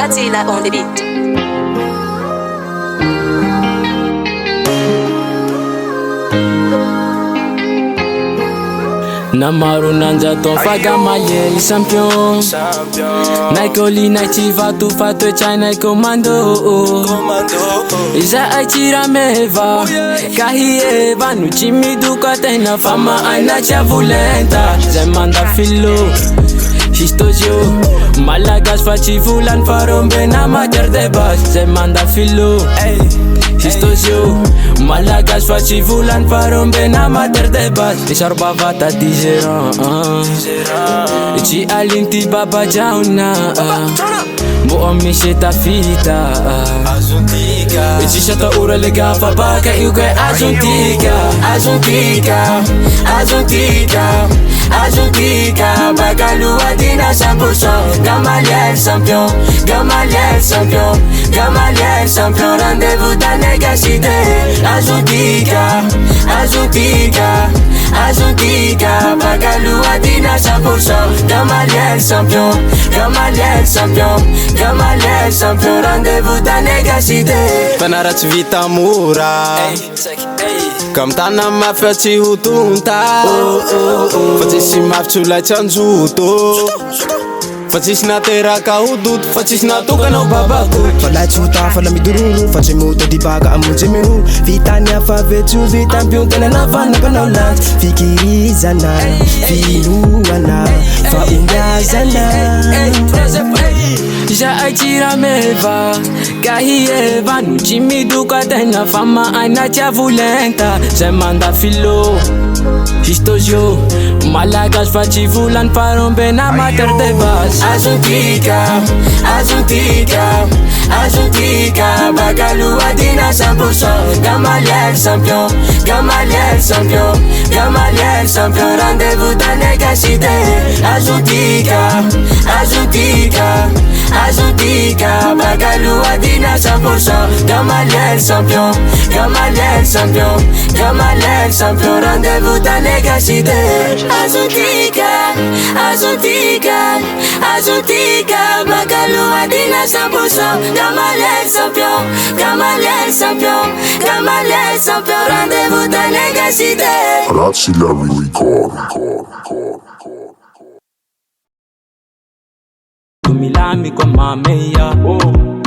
Attila on the beat. Namaro nanjaton fagamayel champion Naikoli naitiva tufato chai nai commando Iza aitira meva Kahieva no time do catena fama aina chavulenta Zay manda filo Histogio Malagas fachivulan farombe na mater de bas Zay manda filo Histogio Malagas fachivulan farombe na mater de bas Ishar bavata digeran Ichi alinti baba jauna Bo omishe ta fita Ichi shata ura lega fabaka yuke azuntika Azuntika Bagalua dina 100% Gamaliel champion Rendez-vous ta négacité Azuntika Bagalua dina 100% Gamaliel champion Rendez-vous ta négacité Fanaratsy vita mora Kamtana mafia tsy hotonta Fa tsisy mafy tsy holaitsy anjoto Fa tsisy nateraka hodoto Fa tsisy natokanao babako Fa laitsy hota fa la midororo Fa tsy moto dibaka amonjy miho Vitany hafa vetsy vita mpiongana navanakanao lantsy Fikirizana, filoana, fahombiazana Iza aitira meva Kahieva no time do catena fama aina chavulenta Zay manda filo Histogio Malagas fachivulan farombe na mater de bas Azuntika Bagalua dina 100% Gamaliel champion Rendez-vous ta négacité Azuntika Bagalua dina 100% Gamaliel champion Rendez-vous ta négacité Azuntika Bagalua dina 100% Gamaliel champion Rendez-vous ta négacité Razzila record. Kumilami kwa mameya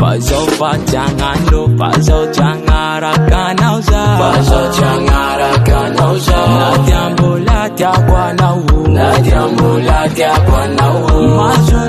Bazo fajangando Bazo jangara kanauza Nadiambo latia kwa nau Mazu